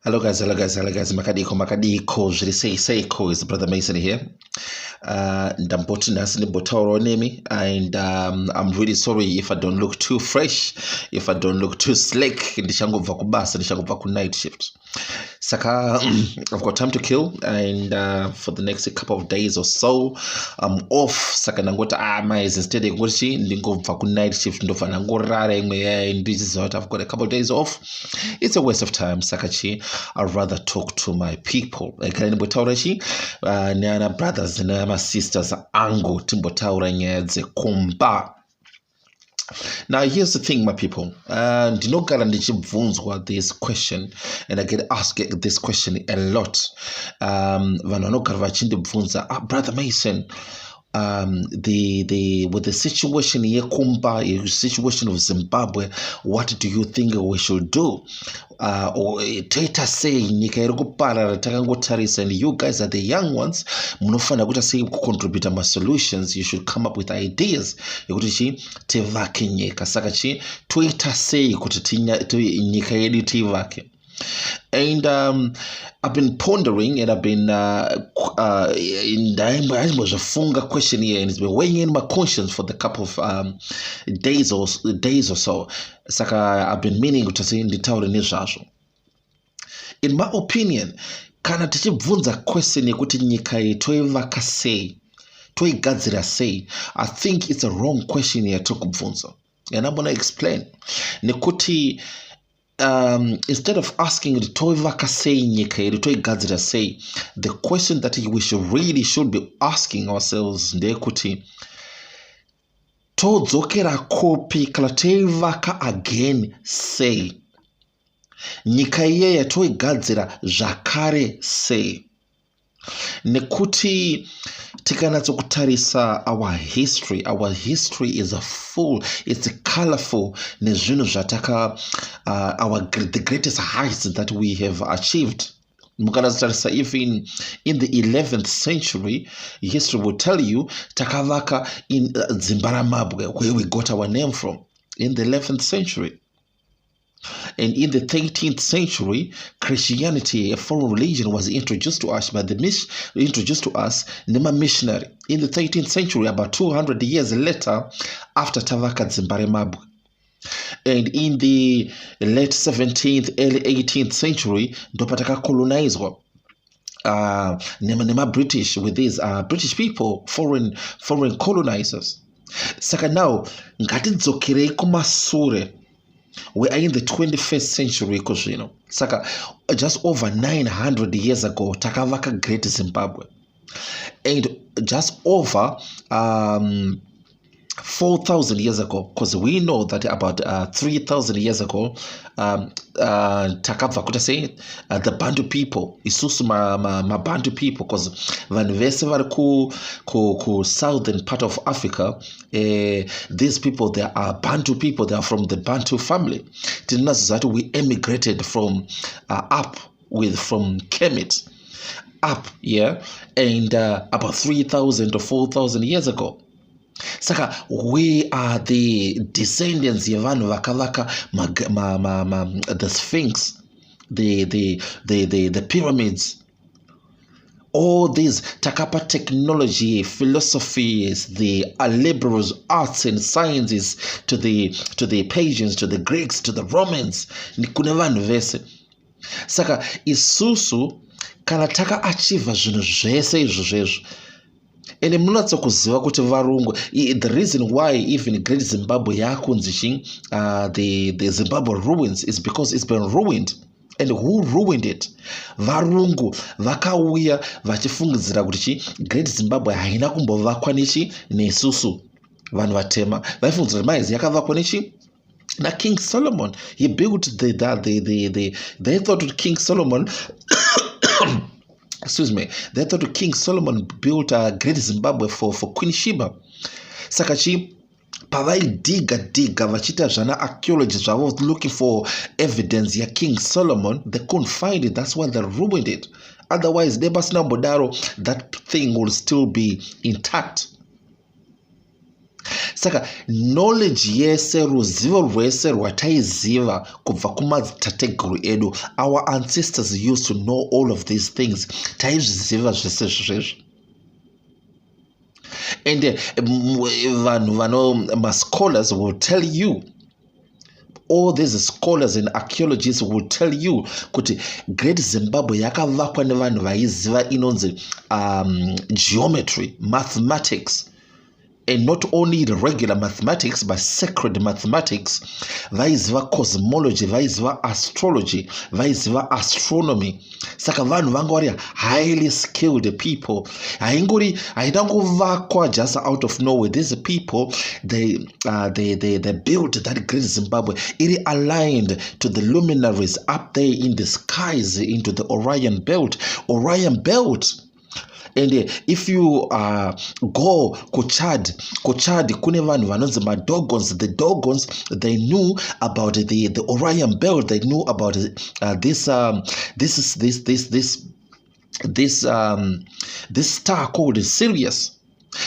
Hello guys, Makadiko, Seiko is Brother Mason here. And I'm putting us in the Botoro name, and I'm really sorry if I don't look too fresh, if I don't look too slick in the Shango Vakubas and the Shango Vaku night shift. Saka, I've got time to kill, and for the next couple of days or so, I'm off. Saka Nangota Amais instead of Goshi, Lingo Vaku night shift, and this is what I've got a couple of days off. It's a waste of time, Sakachi. I'd rather talk to my people. Nyana brothers and my sisters ango timbotaura nyedze kumba. Now here's the thing, my people. Ndinogara this question, and I get asked this question a lot. Brother Mason, with the situation here, Kumba, situation of Zimbabwe, what do you think we should do? Or Tata say and you guys are the young ones, munofana say contribute my solutions. You should come up with ideas. Kasakachi Twitter say and I've been pondering, and I've been in the Kufunga question here, and it's been weighing in my conscience for the couple of days or so. Saka I've been meaning to say in the town in Israel. In my opinion, kana tichibvunza question yekuti nyika yetoivaka sei, toigadzira sei, I think it's a wrong question here to kubvunza, and I'm gonna explain. Nekuti instead of asking the question that we should be asking ourselves, ndekuti todzokera kopi kalateivaka again say nyika iyeya toigadzira zvakare sei. Nekuti tikanatsokutarisa our history is it's colorful nezvinhu zvataka the greatest heights that we have achieved. Mukanatsotarisa even in the 11th century, history will tell you takavaka in Zimbabwe, where we got our name from, in the 11th century. And in the 13th century, Christianity, a foreign religion, was introduced to us by Nema missionary. In the 13th century, about 200 years later, after Tavaka Zimbabwe. And in the late 17th, early 18th century, Dopataka colonized Nema British with these British people, foreign colonizers. Saka now, ngatidzokere kumasure. We are in the 21st century, Saka, just over 900 years ago, takavaka Great Zimbabwe. And just over 4,000 years ago, because we know that about 3,000 years ago, takavakuta say the Bantu people, isusu ma Bantu people, because vanhu vese vari ku southern part of Africa, these people, they are Bantu people, they are from the Bantu family. That we emigrated from from Kemet up, yeah, and about 3,000 to 4,000 years ago. Saka, we are the descendants Yavan Vakavaka, the Sphinx, the pyramids. All these Takapa technology, philosophies, the liberals, arts and sciences, to the Persians, to the Greeks, to the Romans. Nikunevan vese. Saka isusu kanataka achieve zvinhu zvese izvozvo. And the reason why even Great Zimbabwe the Zimbabwe ruins is because it's been ruined. And who ruined it? Varungu vakauya vachifungidzira kuti Great Zimbabwe haina kumbovakwa nesusu vanhu vatema. Vaifungidzira maizi yakavakwa na King Solomon. He built they thought that King Solomon excuse me, they thought King Solomon built a Great Zimbabwe for Queen Sheba. Sakachi pavai diga vachita zvana archaeologists were looking for evidence ya King Solomon. They couldn't find it. That's why they ruined it. Otherwise, Debasna Bodaro, that thing will still be intact. Saka knowledge yese, ruzivo rwese rwataiziva kubva kumadzitateguru edu, our ancestors used to know all of these things. Taizviziva zvese zvezvo. And scholars will tell you, all these scholars and archaeologists will tell you kuti Great Zimbabwe yakavakwa nevanhu vaiziva inonzi geometry, mathematics, and not only the regular mathematics but sacred mathematics. Vaiziva cosmology, vaiziva astrology, vaiziva astronomy. Saka vanhu vanga vari highly skilled people. Haidangovakwa just out of nowhere. These people, they built that Great Zimbabwe. It aligned to the luminaries up there in the skies, into the Orion Belt. And if you go Chad, kune vanhu vanonzi madogons. The Dogons, they knew about the Orion Belt. They knew about this star called Sirius.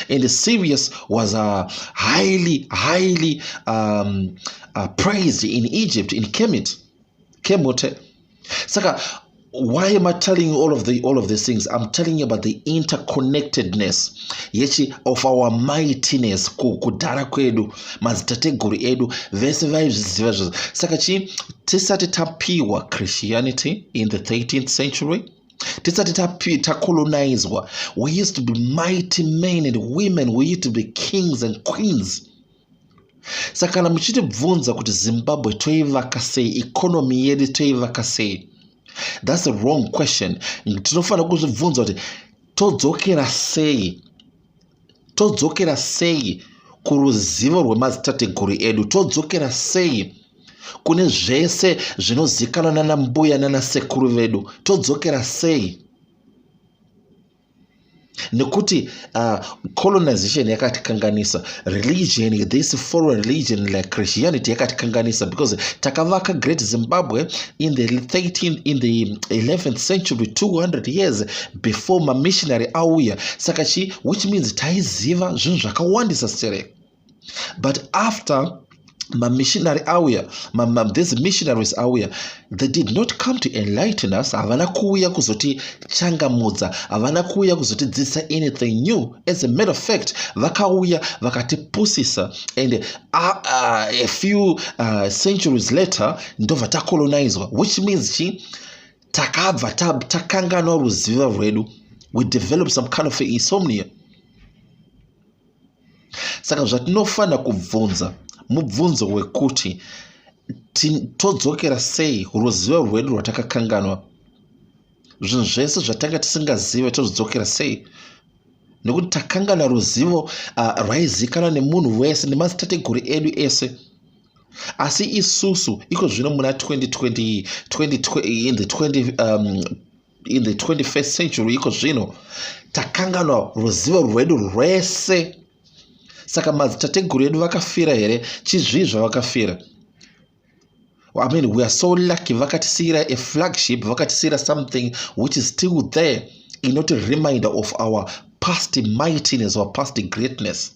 And Sirius was highly praised in Egypt, in Kemote. Saka, why am I telling you all of these things? I'm telling you about the interconnectedness of our mightiness, kudara kwedu, mazitateguru edu, vese vaizviziva. Saka tisati tapiwa Christianity in the 13th century, tisati tacolonizwa, we used to be mighty men and women, we used to be kings and queens. Saka kana muchitibvunza kuti Zimbabwe toivaka sei, economy yedu toivaka sei, that's the wrong question. Tinofana kuzvibvunza kuti todzokera sei kuruzivo rwemadzitateguru edu, todzokera sei kune zvese zvinozikanwa nana mbuya nana sekuru vedu, todzokera sei. Nekuti colonization yakatikanganisa, religion, this foreign religion like Christianity yakatikanganisa, because takavaka Great Zimbabwe in the 11th century, 200 years before my missionary auya. Saka which means taiziva zvinhu zvakawandisa sere. But after my missionary auya, these missionaries auya, they did not come to enlighten us. Havana kuuya kuzoti changamudza, havana kuuya kuzoti dzisa anything new. As a matter of fact, vakauya vakatipusisa, and a few centuries later ndova tacolonizwa, which means takabva takanganwa ruzivo rwedu. We developed some kind of insomnia. Saka zvatinofana kubvunza mubvunzo wekuti todzokera sei ruzivo rwedu rwatakakanganwa. Zvinhu zvese zvatanga tisingazive todzokera sei, nekuti takangana ruzivo raizikanwa nemunhu wese nemadzitateguru edu ese. Asi isusu iko zvino muna 2020 in the 21st century, iko zvino takanganwa ruzivo rwedu rwese. Saka madzitateguru edu vakafira here? Chizvi zvavakafira? I mean, we are so lucky. Vakatisira a flagship, vakatisira something which is still there, not a reminder of our past mightiness or past greatness.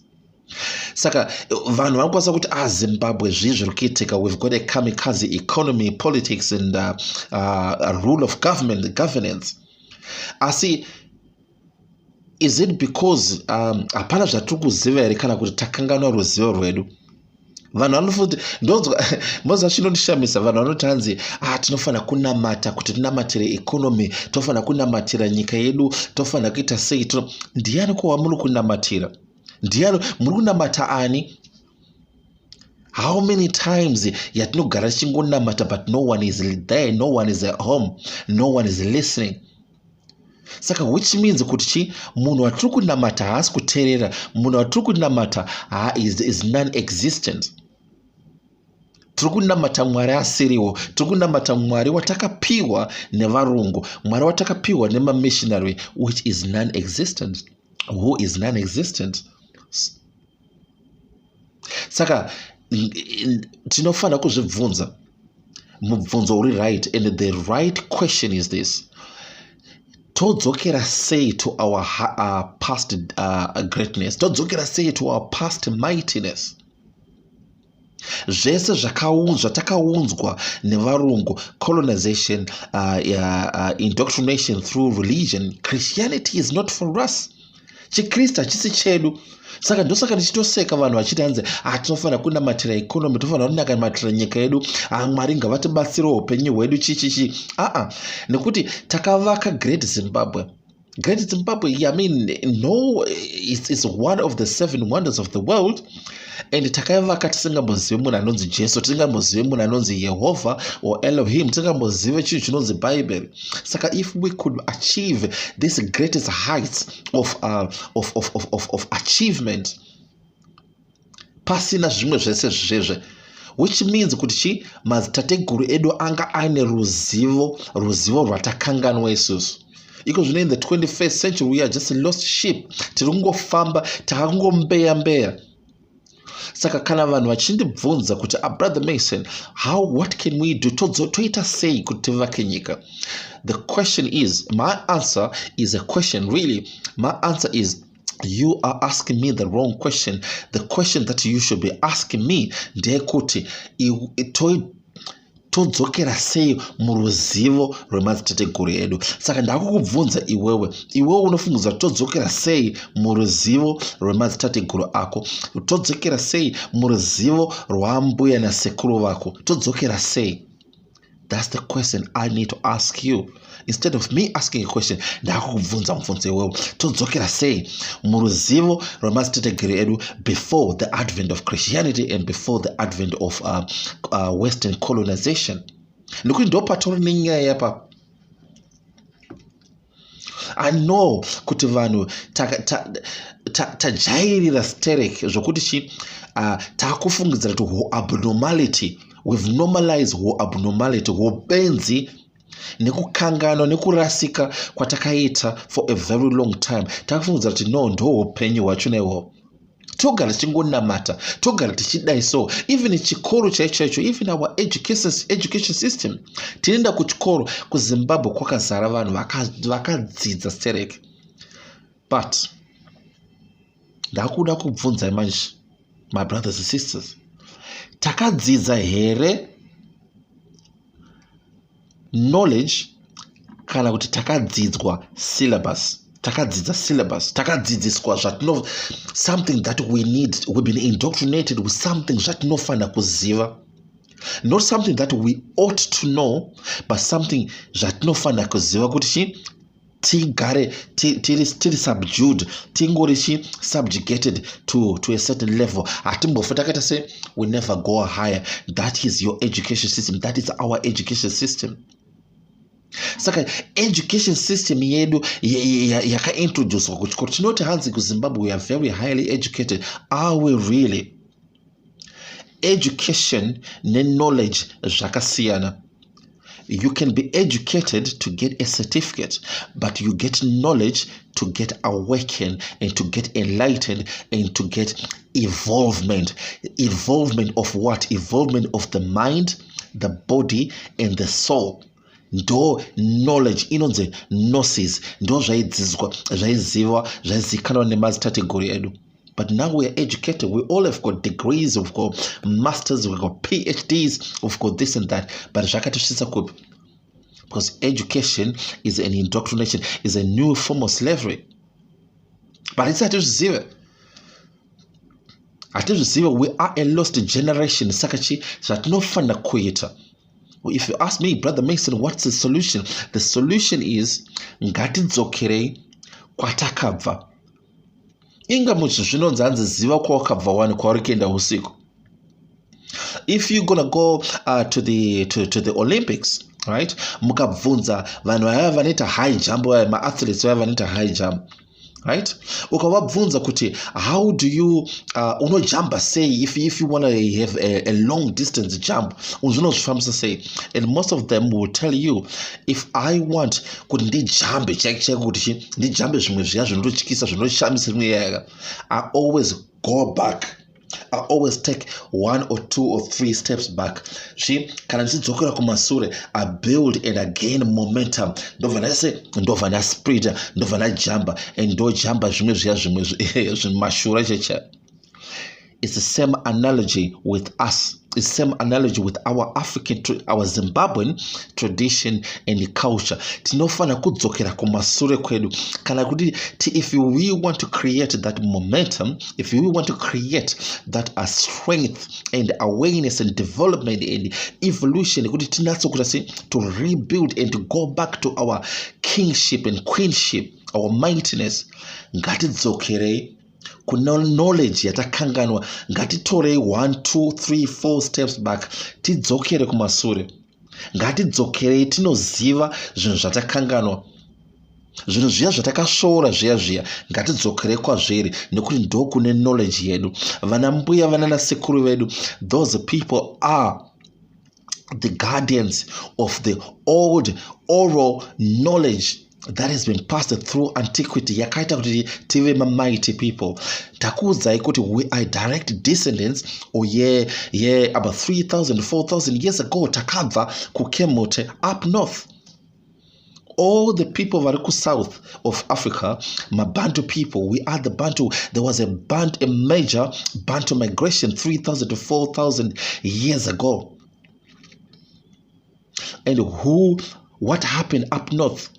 Saka vanhu vanokwanisa kuti Zimbabwe zviri kuitika, we've got a kamikaze economy, politics and rule of governance. Asi is it because hapana zvatiri kuziva here kana kuti takanganwa ruzivo rwedu? Vanhu vanofuti ndozva chinondishamisa. Vanhu vanoti hanzi tinofana kunamata kuti tinamatire economy, tofana kunamatira nyika yedu, tofana kuita sei. Ndiani kwamuri kunamatira? Ndiani muri kunamata ani? How many times yatinogara tichingonamata but no one is there, no one is at home, no one is listening. Saka which means kuti munhu watiri kunamata haasi kuteerera, munhu watiri kunamata is non-existent. Tiri kunamata Mwari asiriwo, tiri kunamata Mwari watakapiwa nevarungu, Mwari watakapiwa nemamissionary, which is non-existent. Who is non-existent? Saka tinofana kuzvibvunza mubvunzo uri right, and the right question is this: todzokera sei to our past greatness, todzokera sei to our past mightiness. Zvese takaunzwa nevarungu, colonization, indoctrination through religion. Christianity is not for us. Chikrista chisi chedu. Saka ndosaka ndichitoseka vanhu vachiti hanzi tinofanira kunamatira economy, tofanira kunamatira nyika yedu, Mwari ngavatibatsire upenyu hwedu chichichi. Nekuti takavaka Great Zimbabwe. Great Zimbabwe, I mean, no, it's one of the 7 wonders of the world. And takavaka tisingambozive munhu anonzi Jesu, tisingambozive munhu anonzi Jehovah or Elohim, tisingambozive chinhu chinonzi Bible. Saka if we could achieve this greatest heights of achievement, pasina zvimwe zvese zvezve, which means kuti madzitateguru edu anga aine ruzivo rwatakanganwa isusu. Because in the 21st century we are just lost sheep. Tirungofamba takangombeya. Saka kana vanhu vachindibvunza kuti brother Mason, what can we do? Toita sei kuti tivake nyika? The question is, my answer is a question really. My answer is, you are asking me the wrong question. The question that you should be asking me ndekuti todzokera sei muruzivo rwemadzitateguru edu. Saka ndakukubvunza iwewe unofungidzwa todzokera sei muruzivo rwemadzitateguru ako, todzokera sei muruzivo rwambuya nasekuru vako, todzokera sei? That's the question I need to ask you. Instead of me asking a question, ndakukubvunza mubvunzo iwewe, todzokera sei muruzivo rwemadzitateguru edu before the advent of Christianity and before the advent of Western colonization. Nekuti ndopatori nenyaya yapa. I know kuti vanhu tajairira sterek zvokuti takufungidzira kuti abnormality, we've normalized abnormality, upenzi nekukanganwa nekurasika kwatakaita for a very long time. Takafungidzira kuti no, ndo upenyu hwacho nehwo. Togara tichingonamata, togara tichidai so. Even chikoro chaicho, even our education system. Tinoenda kuchikoro kuZimbabwe kwakazara vanhu vakadzidza stereki. But ndakuda kubvunza manje, my brothers and sisters, takadzidza here knowledge kana kuti takadzidzwa syllabus? Takadzidziswa zvatino, something that we need. We've been indoctrinated with something zvatinofanira kuziva, not something that we ought to know, but something zvatinofanira kuziva kuti tigare tiri subdued, tingori subjugated to a certain level. Atimbofa takaita say we never go higher. That is your education system. That is our education system. Saka education system yedu yakaintroduced kuchikoro. Tinoti hanzi kuZimbabwe we are very highly educated. Are we really? Education ne knowledge zvakasiyana. You can be educated to get a certificate, but you get knowledge to get awakened and to get enlightened and to get evolvement. Evolvement of what? Evolvement of the mind, the body, and the soul. Ndo knowledge inonze gnosis, ndo zvaiziva zvaizikanwa nemadzitateguru edu. But now we are educated. We all have got degrees, we've got masters, we've got PhDs, we've got this and that. But because education is an indoctrination, is a new form of slavery. But it's zero. We are a lost generation. Sakachi that no fun kuita. If you ask me, Brother Mason, what's the solution? The solution is ngatidzokere kwatakabva. Inga muchi zvinonzi hanzi ziva kwawakabva wani kwauri kuenda usiku. If you're gonna go to the Olympics, right? Mukabvunza vanhu vaya vanoita high jump, ma athletes vaya vanoita high jump, right? Ukavabvunza kuti how do you unojumpa sei if you want to have a long distance jump, unozvifambisa sei? And most of them will tell you, if I want kuti ndijambe cheke kuti ndijambe zvimwe zviya zvinototyisa zvinoshamisa rimwe yaka, I always go back I always take 1 or 2 or 3 steps back. She kana ndichidzokera kumasure, I build and I gain momentum. Ndobva ndobva speed, ndobva ndajamba, and ndojamba zvimwe zvimashura checha. It's the same analogy with us. It's the same analogy with our our Zimbabwean tradition and culture. Tinofana kudzokera kumasure kwedu. Kana kuti if we want to create that momentum, if we want to create that strength and awareness and development and evolution, kuti tinatso kuti to rebuild and to go back to our kingship and queenship, our mightiness, ngatidzokerei kuna knowledge yatakanganwa, ngatitorei 1 2 3 4 steps back, tidzokere kumasure, ngatidzokerei tinoziva zvinhu zvatakanganwa, zvinhu zviya zvatakashora zviya ngatidzokerei kwazviri, nekuti ndokune knowledge yedu. Vana mbuya vana nasekuru vedu, those people are the guardians of the old oral knowledge that has been passed through antiquity. Yakaita kuti tive mighty people. Takuudzai kuti we are direct descendants, about 3,000 4,000 years ago takabva kuKemote up north. All the people vari south of Africa, Mabantu people, we are the Bantu. There was a major Bantu migration 3,000 to 4,000 years ago. And what happened up north?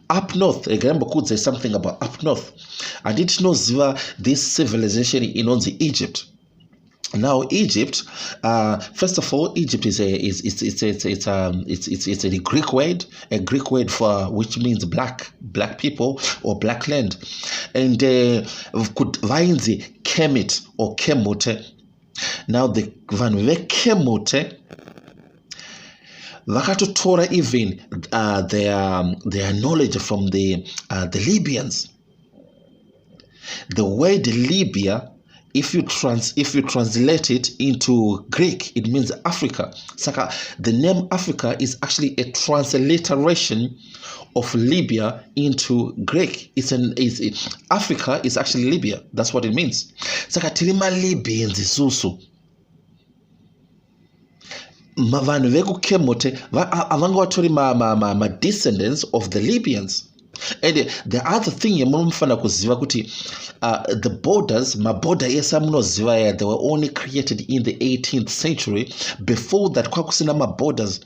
Up north, remember, could say something about up north. I didn't know this civilization in Egypt. Now Egypt, first of all, Egypt is a Greek word for which means black people or black land, and could vainzi Kemet or Kemote. Now the vanve Kemote, vakatotora even their knowledge from the Libyans. The word Libya, if you translate it into Greek, it means Africa. Saka, the name Africa is actually a transliteration of Libya into Greek. Africa is actually Libya. That's what it means. Saka tilima Libyans isusu. Vanhu vekuKemote avanga vatori ma descendants of the Libyans. And the other thing yamunofana kuziva kuti the borders, maborder esa munoziva ya, they were only created in the 18th century. Before that kwakusina maborders.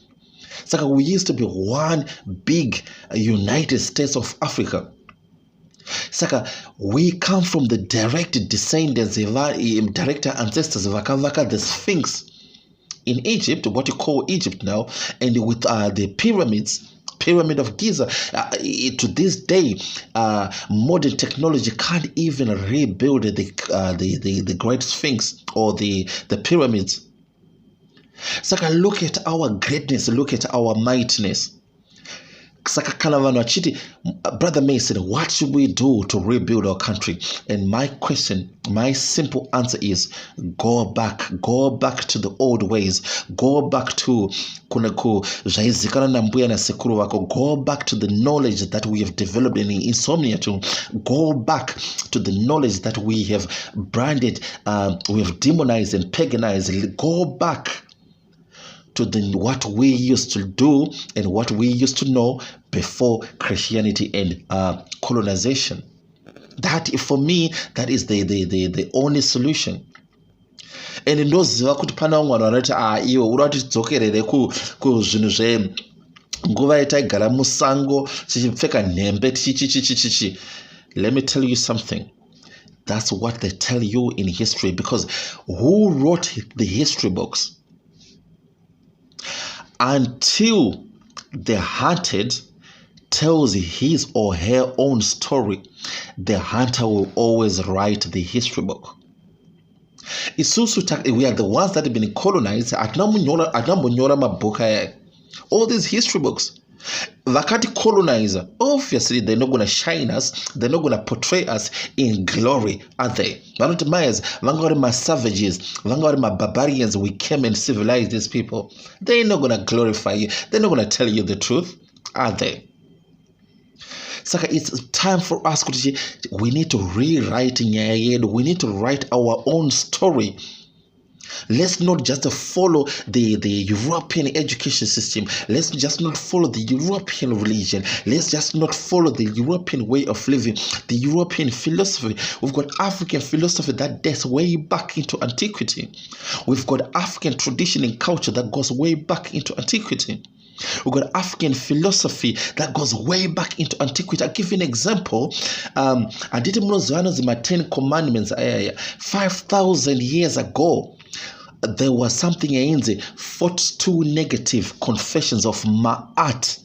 Saka we used to be one big United States of Africa. Saka we come from the direct descendants, direct ancestors vakavaka the Sphinx in Egypt, what you call Egypt now, and with the Pyramid of Giza. To this day, modern technology can't even rebuild the Great Sphinx or the pyramids. Saka, look at our greatness, look at our mightiness. Saka Kalavano Chiti, Brother Mason, what should we do to rebuild our country? And my simple answer is go back to the old ways, go back to Kunaku, Jaizikana Nambuya na Sekuru wako, go back to the knowledge that we have developed in insomnia to go back to the knowledge that we have branded, we have demonized and paganized. Go back to what we used to do and what we used to know before Christianity and colonization. That, for me, that is the only solution. And in those kuti pana umwe anoti iwo urati tidzokerere ku zvinhu zve nguva yataigara musango tichipfeka nhembe tichichichichichi. Let me tell you something. That's what they tell you in history, because who wrote the history books? Until the hunted tells his or her own story, the hunter will always write the history book. We are the ones that have been colonized. All these history books. Vakati colonizer, obviously they're not going to shine us, they're not going to portray us in glory, are they? Vangori savages, Vangori barbarians, we came and civilized these people. They're not going to glorify you, they're not going to tell you the truth, are they? Saka, it's time for us kuti we need to rewrite nyaya yedu. We need to write our own story. Let's not just follow the European education system. Let's just not follow the European religion. Let's just not follow the European way of living, the European philosophy. We've got African philosophy that dates way back into antiquity. We've got African tradition and culture that goes way back into antiquity. We've got African philosophy that goes way back into antiquity. I'll give you an example. I did my 10 Commandments 5,000 years ago. There was something in the 42 negative confessions of Ma'at.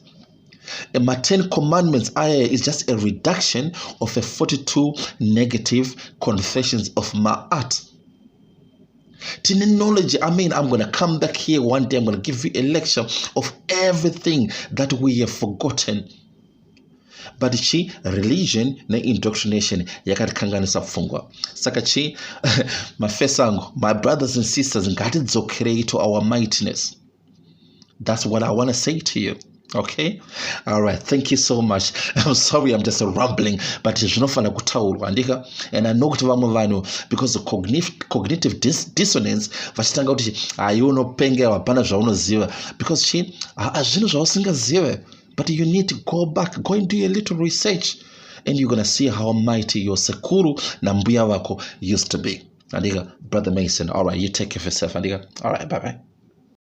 My 10 Commandments is just a reduction of a 42 negative confessions of Ma'at. To knowledge, I'm going to come back here one day. I'm going to give you a lecture of everything that we have forgotten. But religion na indoctrination yakatikanganisa pfungwa. Saka my brothers and sisters, ngatidzokere to our mightiness. That's what I want to say to you. Okay? All right. Thank you so much. I'm sorry, I'm just rambling, but it's not fun kutaurwa. And I know kuti vamwe vanhu, because of cognitive dissonance, vachitanga kuti ayuno penge hapana zvaunoziva, because azvinhu zvausingazive. But you need to go back, go and do a little research, and you're going to see how mighty your sekuru na mbuya wako used to be. Brother Mason, all right, you take care of yourself. All right, bye-bye.